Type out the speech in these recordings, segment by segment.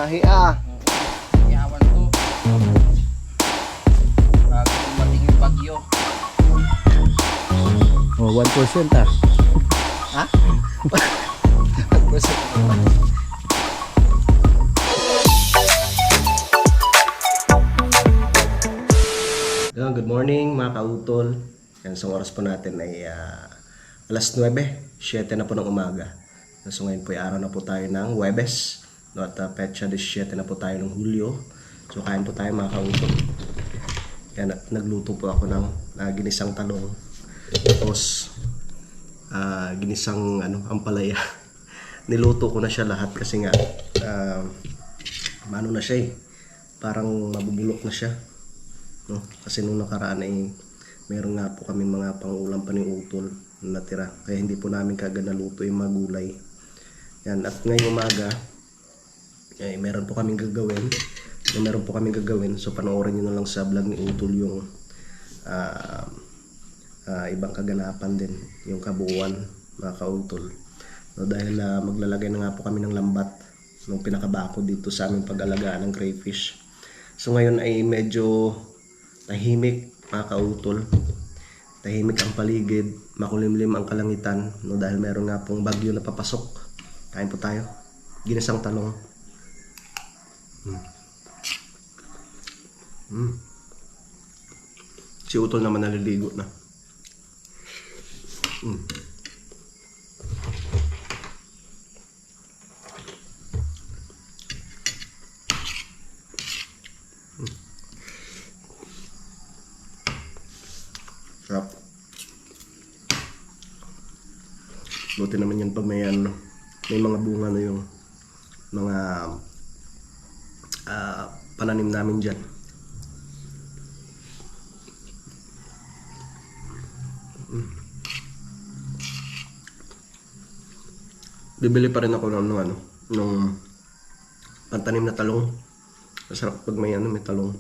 Biyahe ah. Iyawan to. Bago dumating yung bagyo. Oh, 1% ah. Ha? Good morning mga kautol. Yan, sa oras po natin ay alas 9, 7 na po ng umaga. So ngayon po ay araw na po tayo ng Huwebes. No, at petsa 17 na po tayo ng Hulyo. So kain po tayo mga kautol. Yan, at nagluto po ako ng ginisang talong. Tapos ginisang ampalaya. Niluto ko na siya lahat kasi nga na siya parang mabubulok na siya, no? Kasi nung nakaraan ay meron nga po kami mga pangulam pa ni utol na natira, kaya hindi po namin kagad naluto yung magulay. Yan, at ngayong umaga ay meron po kaming gagawin, so panoorin nyo na lang sa vlog ni utol yung ibang kaganapan din, yung kabuuan mga kautol, no? Dahil maglalagay na nga po kami ng lambat nung pinakabako dito sa aming pag-alagaan ng crayfish. So ngayon ay medyo tahimik mga kautol, tahimik ang paligid, makulimlim ang kalangitan, no? Dahil meron nga pong bagyo na papasok. Kain po tayo, ginisang talong. Si utol naman naliligo na. Sarap. Buti naman yan pag may mga bunga na yung mga pananim namin dyan. Bibili pa rin ako nung pantanim na talong. Masarap pag may talong.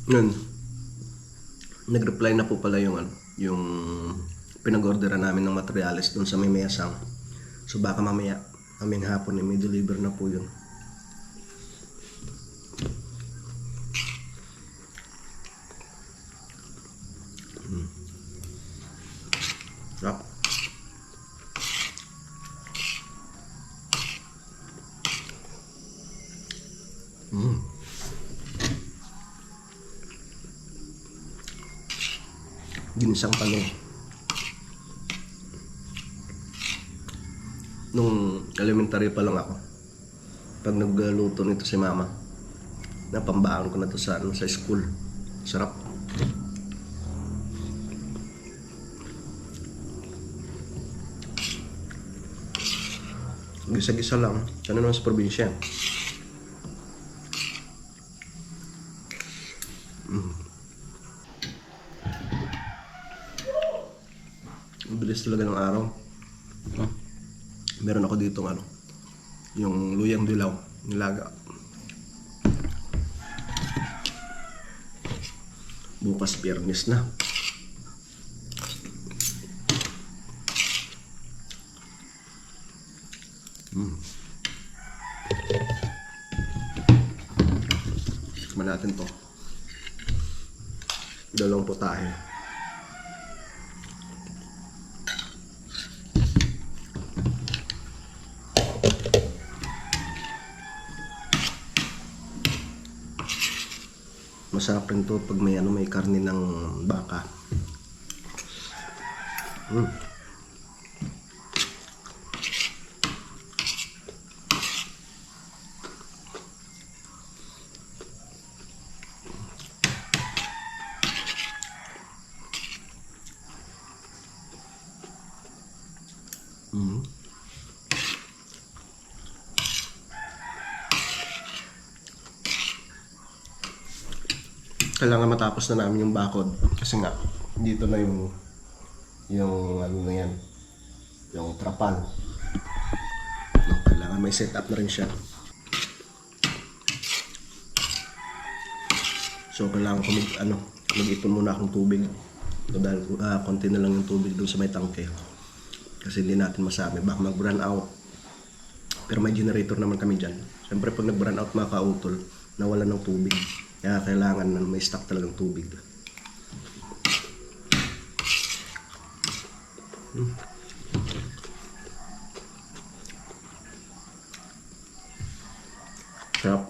Yun. Nag-reply na po pala yung pinag-orderan namin ng materyales dun sa may mesang. So baka mamaya, aming hapon may deliver na po yun. Sarap. Ginisang talong. Nung elementary pa lang ako, pag nagluto nito si mama, napambaon ko na to sa school. Sarap. Gisa-gisa lang. Ano naman sa probinsya. Bilis talaga ng araw. Meron ako dito yung luyang dilaw, nilaga. Bukas Biyernes na. Tikman natin to. Dalawang putahe. Masarap rin to pag may karne ng baka. Kailangan matapos na namin yung bakod kasi nga dito na yung yung trapal. Kailangan may set up na rin siya. So kailangan ko mag-ipon muna akong tubig So, dahil konti na lang yung tubig doon sa may tangke. Kasi hindi natin masabi, baka mag-run out. Pero may generator naman kami dyan. Siyempre pag nag-run out mga kautol, nawala ng tubig. Kaya kailangan na may stock talagang tubig. Sarap.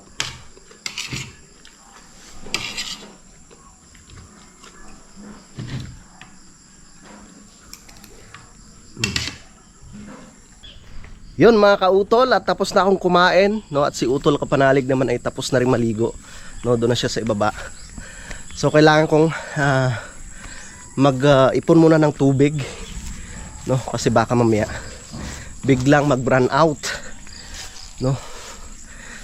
Yun mga kautol, at tapos na akong kumain, no? At si Utol Kapanalig naman ay tapos na rin maligo, no? Doon na siya sa ibaba. So kailangan kong mag-ipon muna ng tubig, no? Kasi baka mamaya biglang mag-run out, no?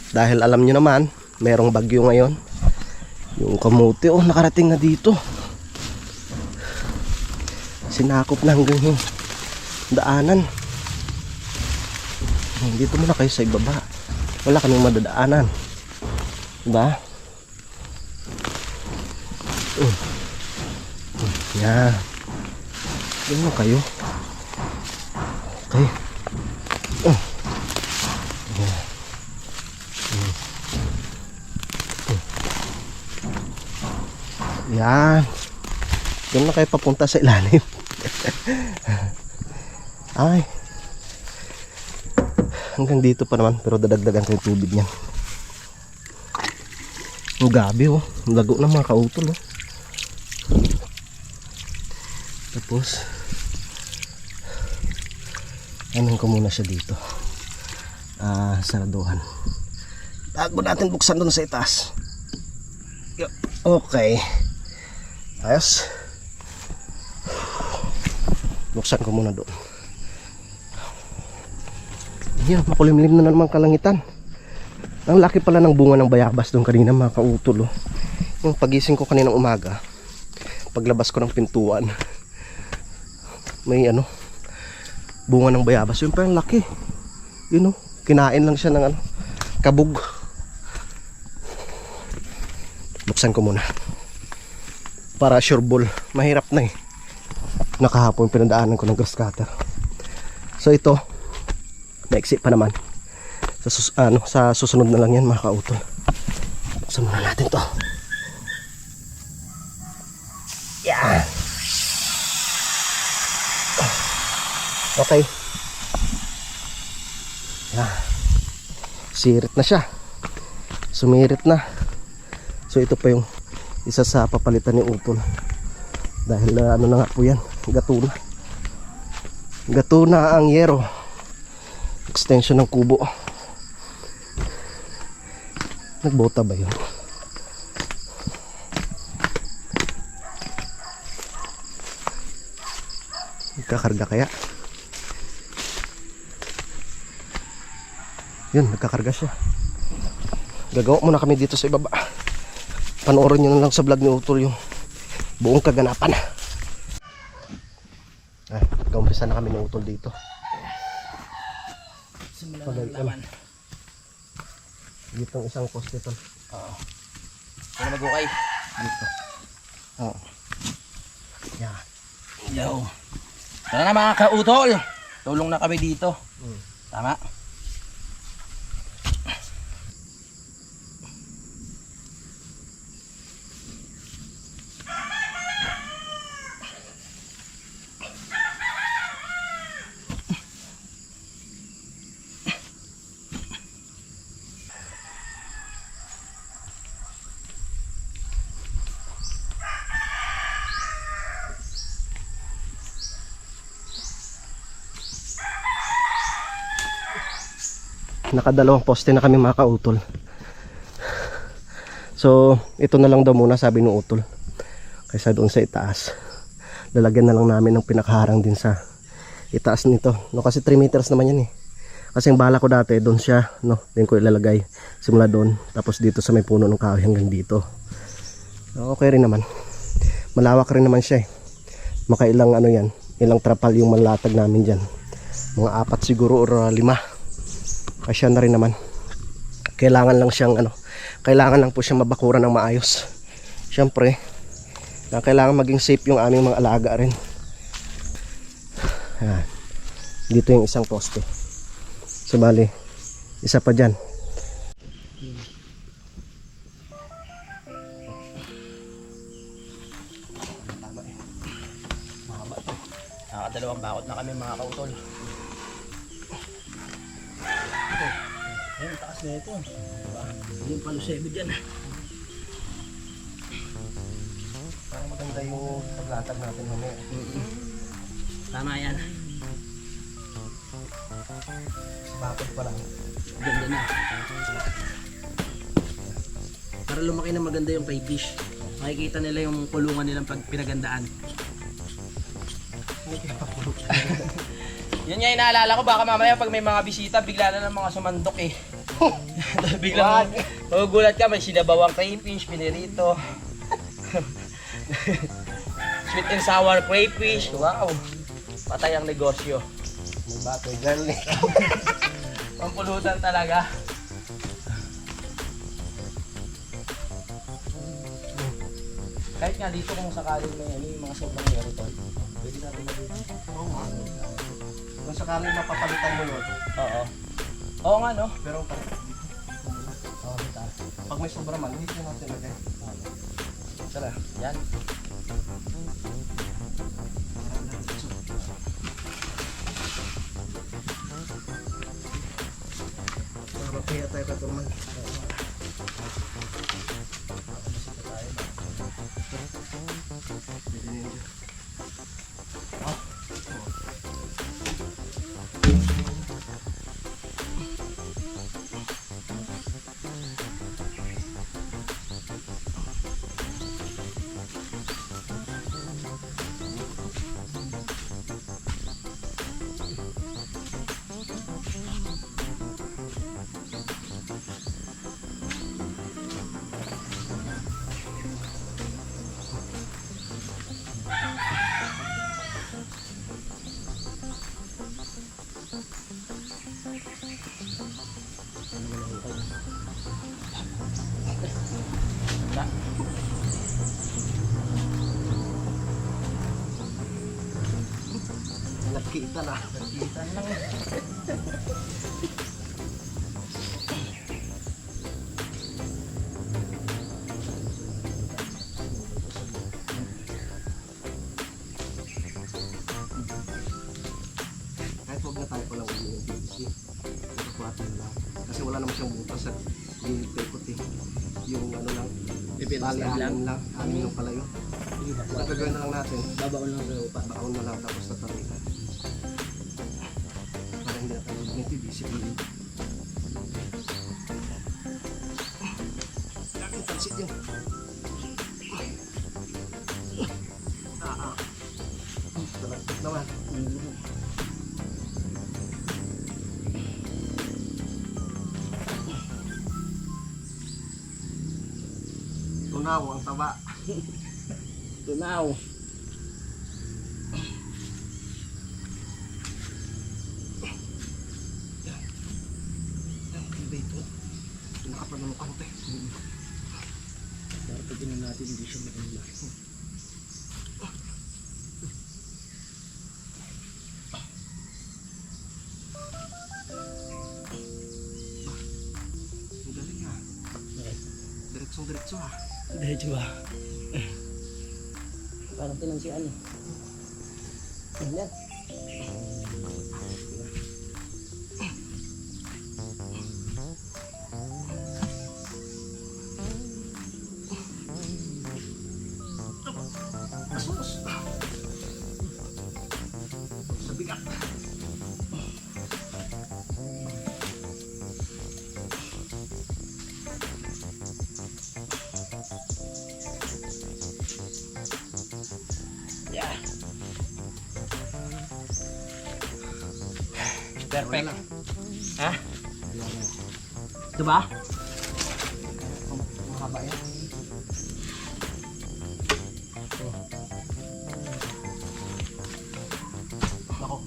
Dahil alam niyo naman, merong bagyo ngayon. Yung kamote, oh, nakarating na dito. Sinakop na hanggang yung daanan. Dito muna kayo sa ibaba. Wala kaming madadaanan. Diba? Yan. Yan mo kayo. Okay. Yan. Doon na kayo papunta sa ilalim. Ay. Hanggang dito pa naman, pero dadagdagan ko yung tubig niyan. Ang gabi, oh. Lago na mga kautol, oh. Tapos anong ko muna siya dito. Saraduhan. Bago natin buksan doon sa itaas. Okay. Ayos. Buksan ko muna doon. Yan, makulimlim na naman kalangitan. Ang laki pala ng bunga ng bayabas doon kanina mga kautol, oh. Yung pagising ko kaninang umaga, paglabas ko ng pintuan, may bunga ng bayabas. Yung parang laki. Yun, oh, kinain lang siya ng kabog. Buksan ko muna para sure ball. Mahirap na eh. Nakahapon pinadaanan ko ng grass cutter. So ito, maiksi pa naman. Sa susunod na lang yan mga kautol. Buksan muna natin to. Yan. Okay. Yan. Sirit na siya. Sumirit na. So ito pa yung isa sa papalitan ni Utol. Dahil na nga po yan. Gatuna. Gatuna ang yero. Extension ng kubo. Nagbota ba yun? Nagkakarga kaya? Yun, nagkakarga siya. Gagawa muna kami dito sa ibaba. Panoorin nyo na lang sa vlog ni Utol yung buong kaganapan. Kaumpisa na kami ni Utol dito. Simulan ng laman. Dito ang isang poste tol. Oo. Kaya mag-ukay. Dito. Oo. Yan. Yo. Tara na mga kautol. Tulong na kami dito. Tama. Nakadalawang poste na kami mga kautol. So ito na lang daw muna sabi ng Utol, kaysa doon sa itaas. Lalagyan na lang namin ng pinakaharang din sa itaas nito, no? Kasi 3 meters naman yan eh. Kasi yung bala ko dati doon siya, no? Din ko ilalagay simula doon, tapos dito sa may puno ng kahoy hanggang dito. Okay rin naman, malawak rin naman siya eh. Makailang yan, ilang trapal yung malatag namin dyan. Mga 4 siguro or 5. Kasya na rin naman. Kailangan lang siyang kailangan lang po siyang mabakuran ng maayos. Siyempre Kaya kailangan maging safe yung aming mga alaga rin. Ayan. Dito yung isang poste. So bali, isa pa dyan. Nakakadalawang bakot na kami mga kautol. Ayun, taas na ito. Diba? Yung palusebe dyan. Parang maganda yung paglatag natin mamaya. Tama yan. Bakit pa lang. Ganda na. Para lumaki na maganda yung kay fish. Makikita nila yung kulungan nilang pag pinagandaan. Yun nga yung naalala ko, baka mamaya pag may mga bisita, bigla na ng mga sumandok eh. Biglang magugulat ka, may sinabawang crayfish, pinirito. Sweet and sour crayfish, wow. Patay ang negosyo. May bato dyan eh. Pampulutan talaga. Kahit nga dito kung sakaling may ano, yung mga sobrang yero to, pwede natin mag-dito. Oo nga. Kung sakaling mapapalitan mo yun. Oo. Oo nga no? Pero Oo, kita. pag may sobra man, hindi natin lagay. Tara, yan. Mapapaya tayo ka turman. Nakita na. Kita lang. Kahit huwag na tayo palang uli ng PVC. Ito lang. Kasi wala naman siyang butas at pinipekot eh. Yung ano lang. Bali anin lang. Anin lang pala yun. Ang gagawin na lang natin. Babaon lang sa upa. Baon na lang tapos tatalitan. Para hindi na tayo ng PVC. Aking pansit yun. Talagpit naman. Tunaw ang taba. Tunaw. Dito. Nakapanong konti. Para pagkinan natin hindi siya maganda. Ang galing ah. Diretso ah. Diretso ba? Parang tinansian eh. Yan. Asus. Sa bigat. Yeah. Perfect. Ha? Ito ba? Mahaba yan. Nako.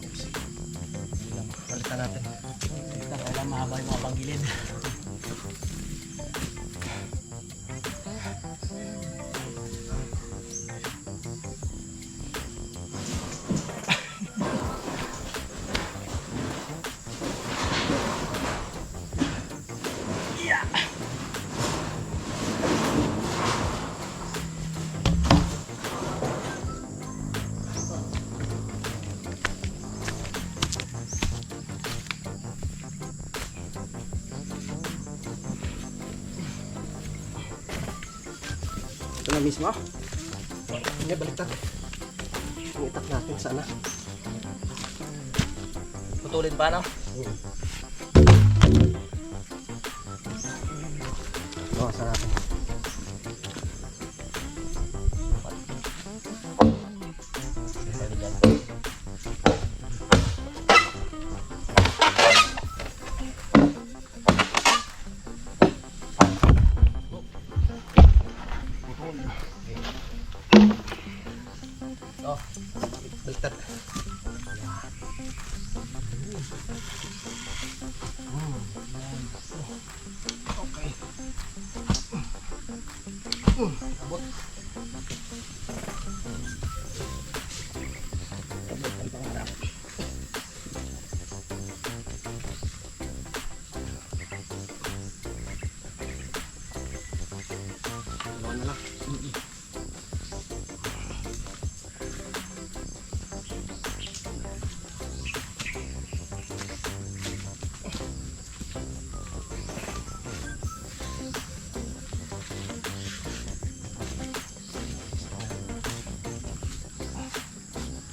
Balikan natin. Ito, kailang mahaba yung mga panggilid. mismo. Hindi, baliktad. Ang itak natin sana. Putulin pa, no? Bawasan natin. Oh, Baliktad. Okay. Abot. Dalawa na lang.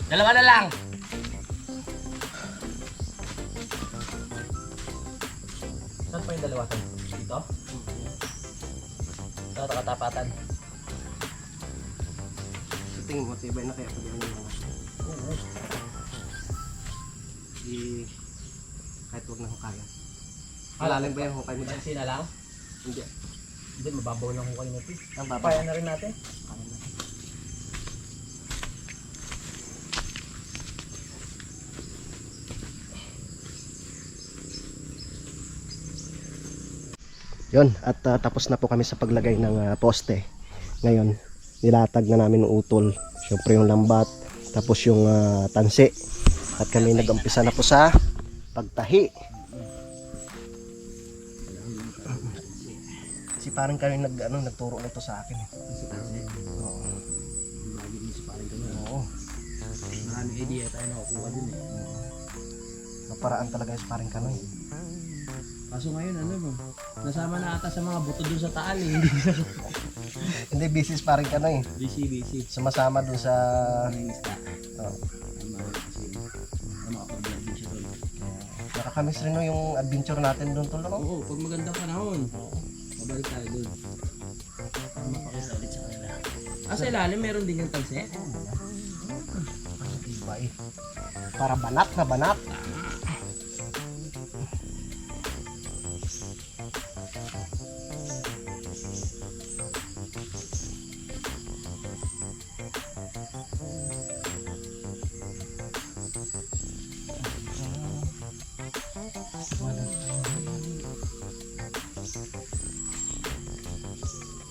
Dalawa na lang. Saan pa yung dalawa? Dito? Sa katapatan. Sa tingin mo, tibay na kaya pag yan yung mga. Oo. Kahit huwag na hukaya. Ah, Malalim ba yung hukay mo? Pansin na lang? Hindi. Hindi, mababaw lang ko kayo natin. Ang baba. Kaya na rin natin. Yun, at tapos na po kami sa paglagay ng poste. Ngayon, nilatag na namin ng utol. Siyempre yung lambat, tapos yung tansi. At kami nag-umpisa na po sa pagtahi. Kasi parang kami nagturo nito sa akin. Oo. Oo. Maraming idea tayo nakukuha din eh. Naparaan talaga yung sparring kanoy. Kaso ngayon ano mo, nasama na ata sa mga buto dun sa taal eh. Hindi, busy sparring kanoy. Busy. Sumasama dun sa... Oo. Nakakamiss rin no, yung adventure natin doon tol. No? Oo, pag magandang panahon, babalik tayo dun. Para mapakita ulit sa kanila. Sa ilalim meron din yung talse? Iba eh. Para banat na banat.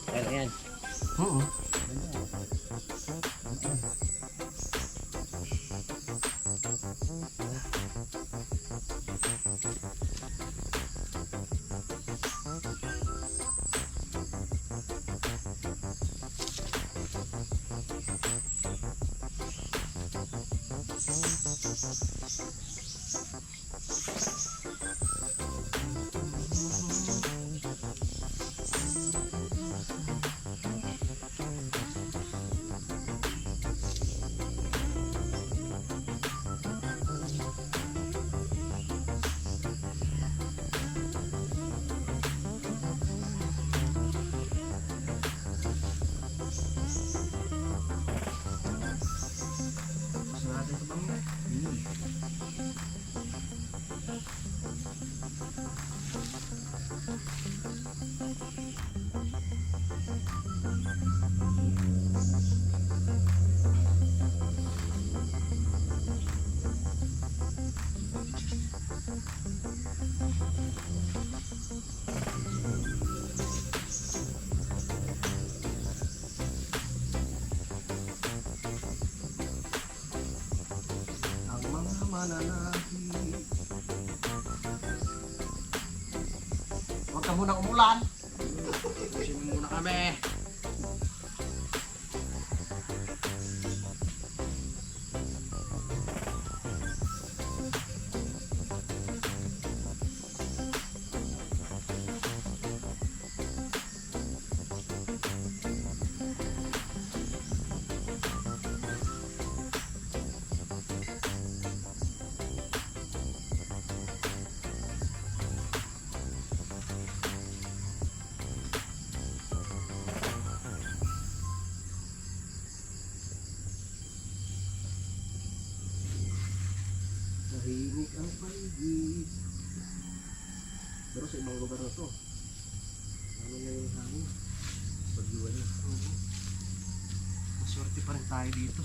Kaya yan. Oo. Ang mga mananahi. Huwag ka munang umulan. Pusin muna kami. Tahimik ang paligid. Pero sa ibang lugar na to, ano na yung hangin? Pag-iwan na. Maswerte pa rin tayo dito.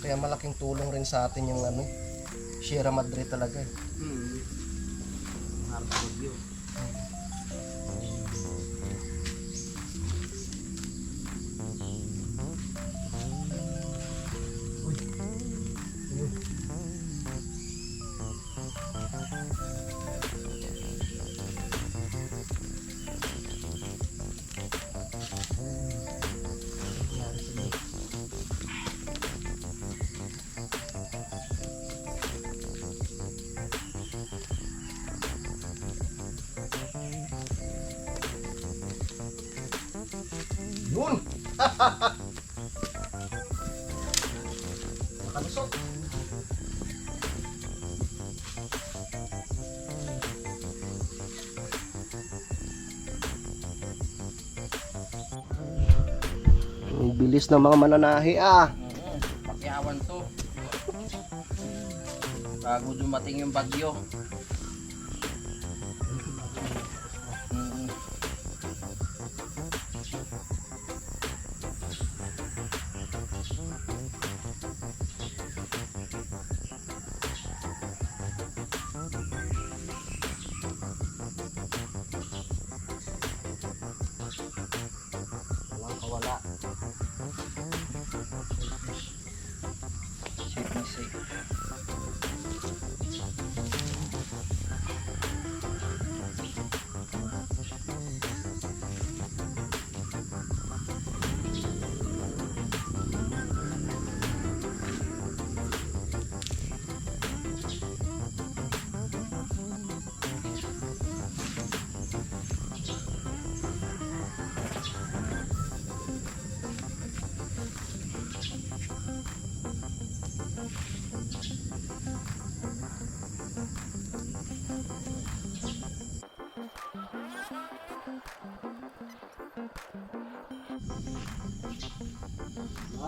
Kaya malaking tulong rin sa atin yung ano, Sierra Madre talaga. Hardwood yun. Yun! Nakalusot. Ang bilis ng mga mananahi Pakyawan to. Bago dumating yung bagyo. Walang kawala. Safe na safe.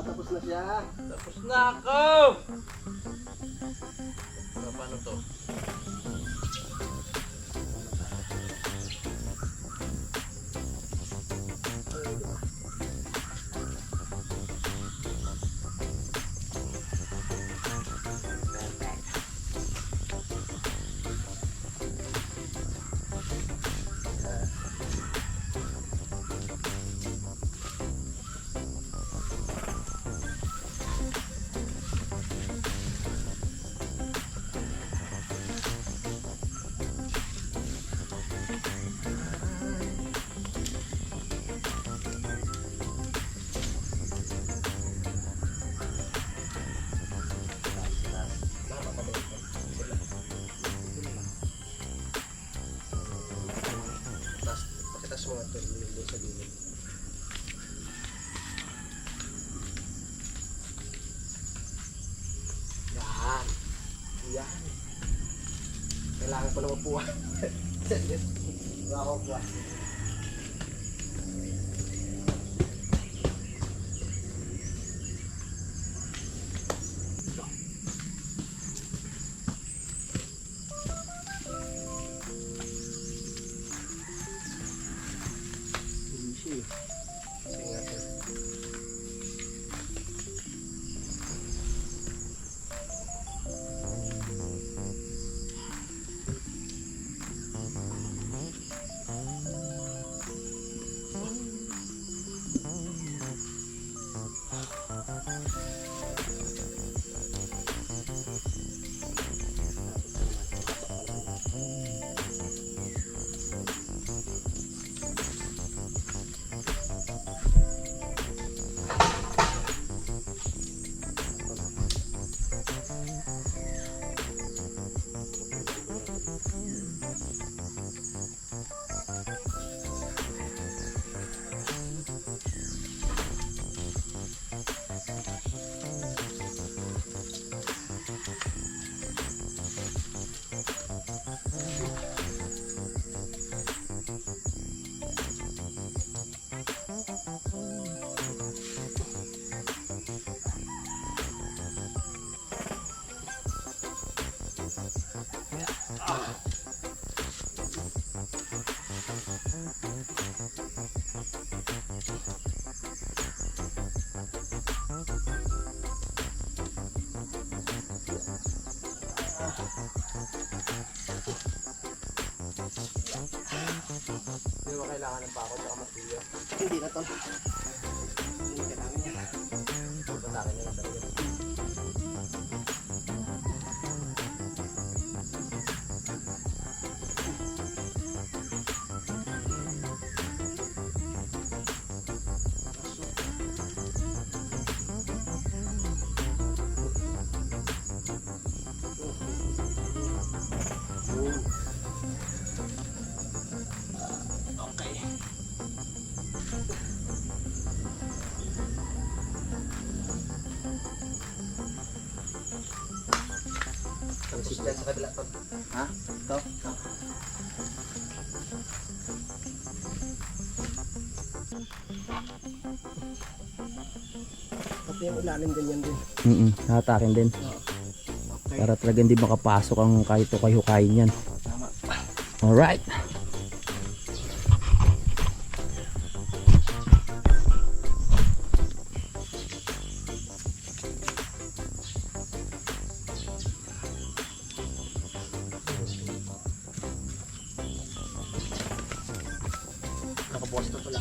Tapos na siya. Tapos na ako! Paano to? Pakitas mo nga ito yung sa gilid. Yan. Yan. Kailangan ko na mapuwan. Wala akong puwan. Hindi mo kailangan ng pako at martilyo. Hindi na to. Hindi kailangan niya. Pagkatakin nyo lang talaga. Okay. Tapos dyan sa kabila to. Ha? Ito. Pati yung ilalim ganyan din. Hatakin din. Okay. Para talaga hindi makapasok ang kahit o kayo kain yan. Tama. Alright. Nakabukas na pala.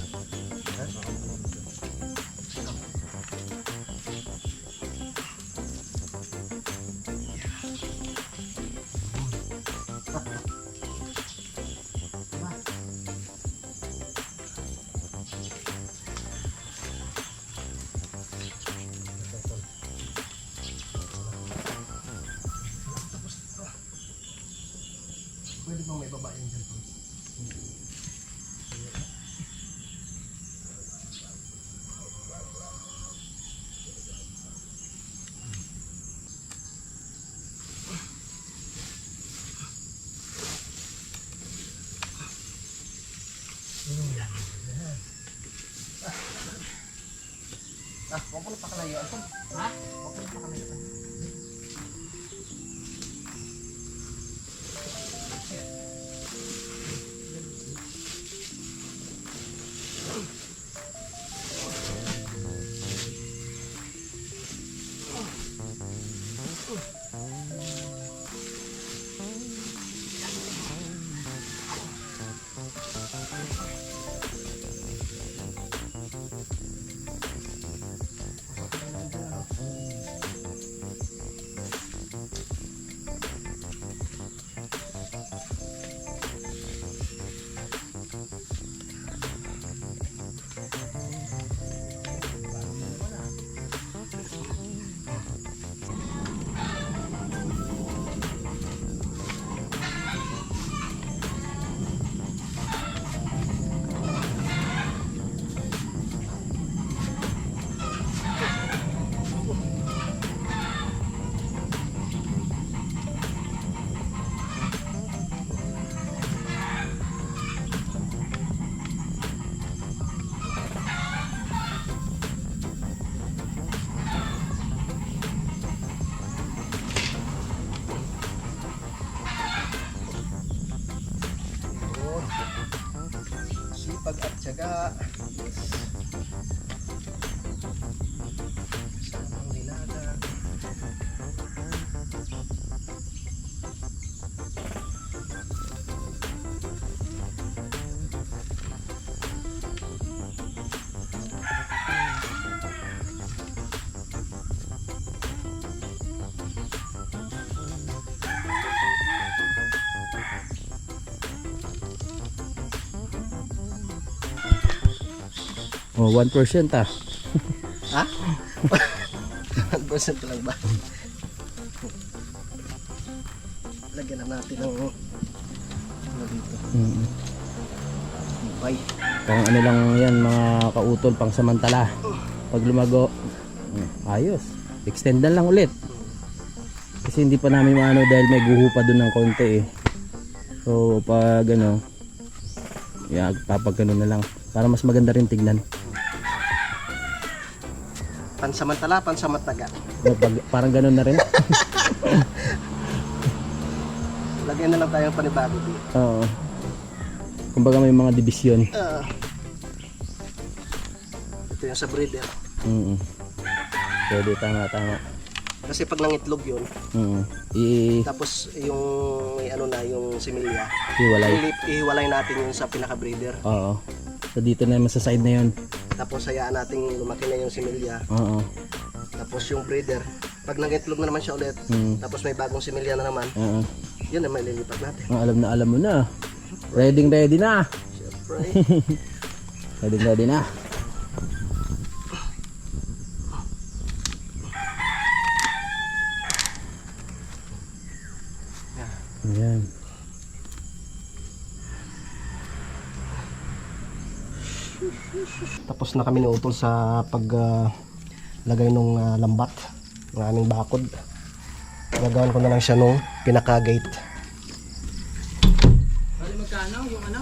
Pwede bang may babae dyan po? Huwag mo na pakalayo. Ha? Huwag mo na pakalayo. Sipag at tiyaga. Samang nilaga. Oh, 1% ah. Ha? 1% lang ba? Lagyan na natin ng ano dito. Bye. Pang ano lang yan mga kautol, pang samantala. Pag lumago, ayos. Extendan lang ulit. Kasi hindi pa namin maano dahil may guho pa dun ng konti eh. So pag ano, papag ano na lang. Para mas maganda rin tignan. Pansamantala, pansamantaga. Parang ganun na rin. Lagyan na lang tayo ng panibago dito. Oo. Kumbaga may mga division. Ito yung sa breeder. Mm. Pwede, tama. Kasi pag nangitlog yun, Mm. tapos yung may ano na, yung similya, Iwalay. ihiwalay natin yun sa pinaka-breeder. Oo. So dito na sa side na yun. Tapos hayaan natin lumaki na yung similya. Oo. Tapos yung breeder, pag nangitlog na naman siya ulit, Mm. tapos may bagong similya na naman, Oo. yun na malilipat natin. Alam mo na. Ready na. Siyempre. Ready na. Ayan. Tapos na kami nautol sa lagay nung lambat ng aming bakod. Gagawin ko na lang siya nung pinaka-gate. Bali magkano yung ano?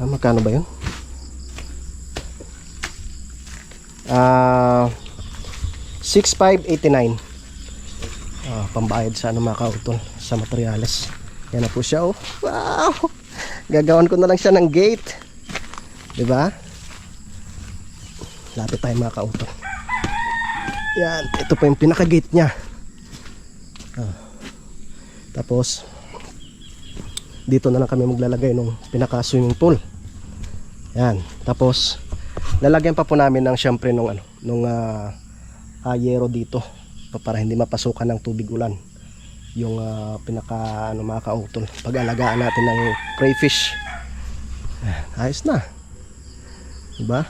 Magkano ba yun? 6,589. Pambayad sa mga kautol sa materyales. Yan na po siya, oh. Wow! Gagawan ko na lang siya ng gate. Diba? Lapit tayo mga kautol. Yan, ito po yung pinaka-gate niya. Tapos dito na lang kami maglalagay ng pinaka-swimming pool. Yan, tapos lalagyan pa po namin ng syempre nung yero dito para hindi mapasukan ng tubig ulan. Yung pinaka mga kautol, pag-alagaan natin ng crayfish. Ayos na. Diba?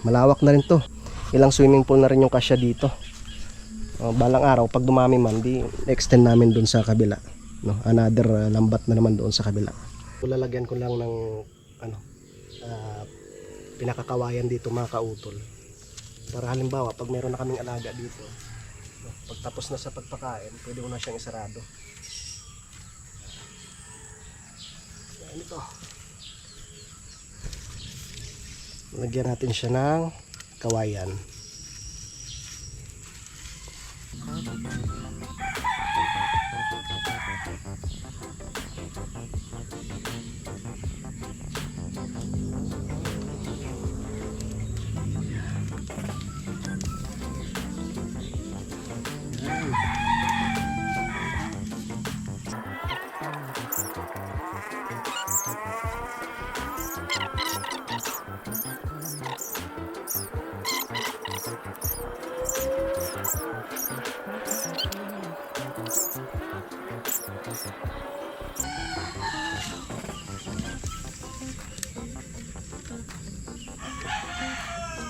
Malawak na rin to. Ilang swimming pool na rin yung kasya dito. Balang araw pag dumami man, di extend namin doon sa kabila, no? Another lambat na naman doon sa kabila. Lalagyan ko lang ng pinakakawayan dito mga kautol. Para halimbawa pag meron na kaming alaga dito, no? Pag tapos na sa pagpakain, pwede ko na siyang isarado. Yan ito. Lagyan natin siya ng kawayan.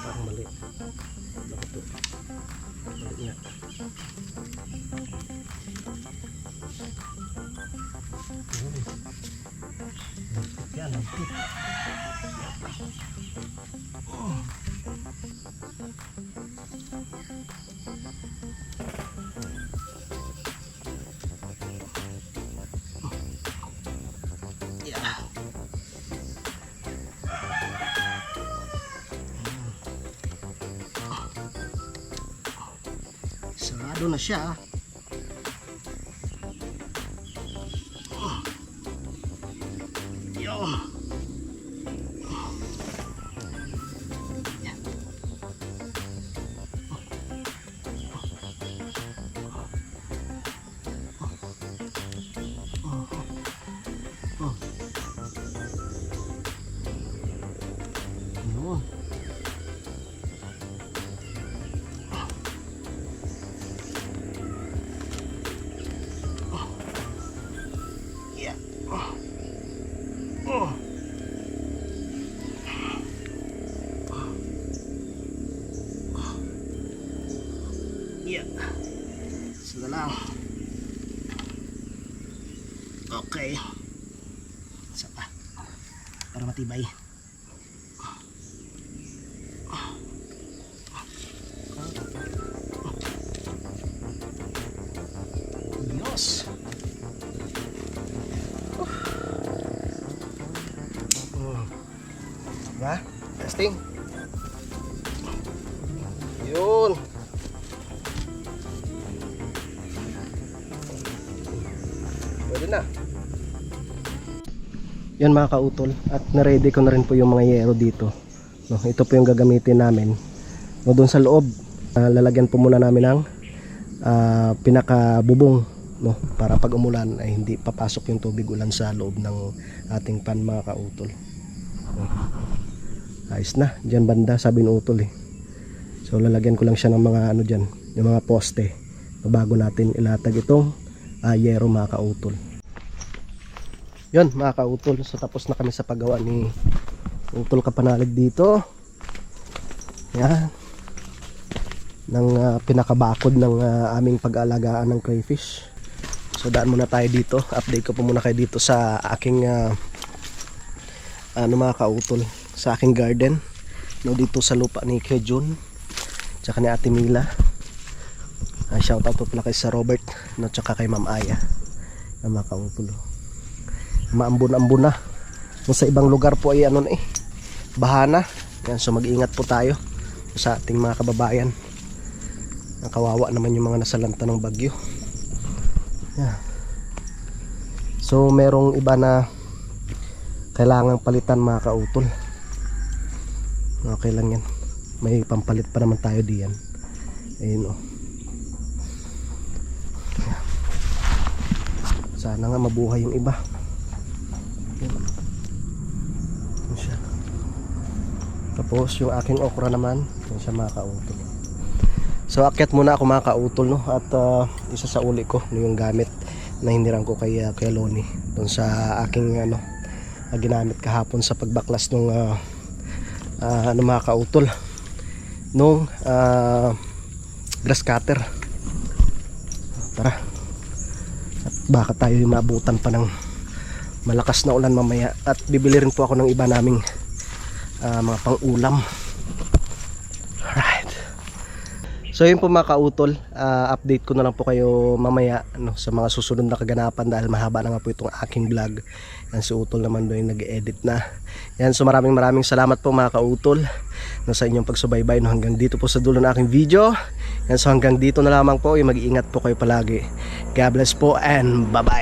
Parang mali. Ito. Mali nga. Yan. Sarado na siya. Yun. Yun. Yeah. Yeah. Sila lang. Okay. Isa pa. Para matibay. Diyos. Diba? Testing. Yun. pwede na. Yan mga kautol, at na-ready ko na rin po yung mga yero dito. No, ito po yung gagamitin namin. No, doon sa loob, lalagyan po muna namin ng pinakabubong, no, para pag umulan ay hindi papasok yung tubig ulan sa loob ng ating pan mga kautol. No. Ayos na, dyan banda sabi ng utol eh. So lalagyan ko lang siya ng mga ano dyan, yung mga poste bago natin ilatag itong yero mga kautol. Yun mga kautol, so tapos na kami sa paggawa ni Utol Kapanalig dito. Yan. Ng pinakabakod ng aming pag-aalagaan ng crayfish. So daan muna tayo dito. Update ko po muna kayo dito sa aking mga kautol, sa aking garden. No, dito sa lupa ni Kuya Jun tsaka ni Ate Mila. Shoutout po pala kay sa Robert, no, tsaka kay Ma'am Aya. Mga kautol, maambon-ambon na. Kung sa ibang lugar po ay ano na bahana. Yan, so mag-ingat po tayo sa ating mga kababayan. Ang kawawa naman yung mga nasalanta ng bagyo. Yan. So merong iba na kailangang palitan mga kautol. Okay lang yan. May pampalit pa naman tayo diyan. Ayun o. Sana nga mabuhay yung iba. Tapos yung aking okra naman, yan siya mga kautol. So akyat muna ako mga kautol, no? At isa sa uli ko, no, yung gamit na hiniram ko kay Loni doon sa aking ginamit kahapon sa pagbaklas ng mga kautol nung grass cutter. Tara, at baka tayo maabutan pa ng malakas na ulan mamaya, at bibili rin po ako ng iba naming mga pang-ulam. Alright. So yun po mga kautol, update ko na lang po kayo mamaya, no, sa mga susunod na kaganapan dahil mahaba na nga po itong aking vlog. Yan, si Utol naman doon nag-edit na. Yan, so maraming salamat po mga kautol, no, sa inyong pagsubaybay, no, hanggang dito po sa dulo ng aking video. Yan, so hanggang dito na lamang po, mag-iingat po kayo palagi. God bless po and bye bye.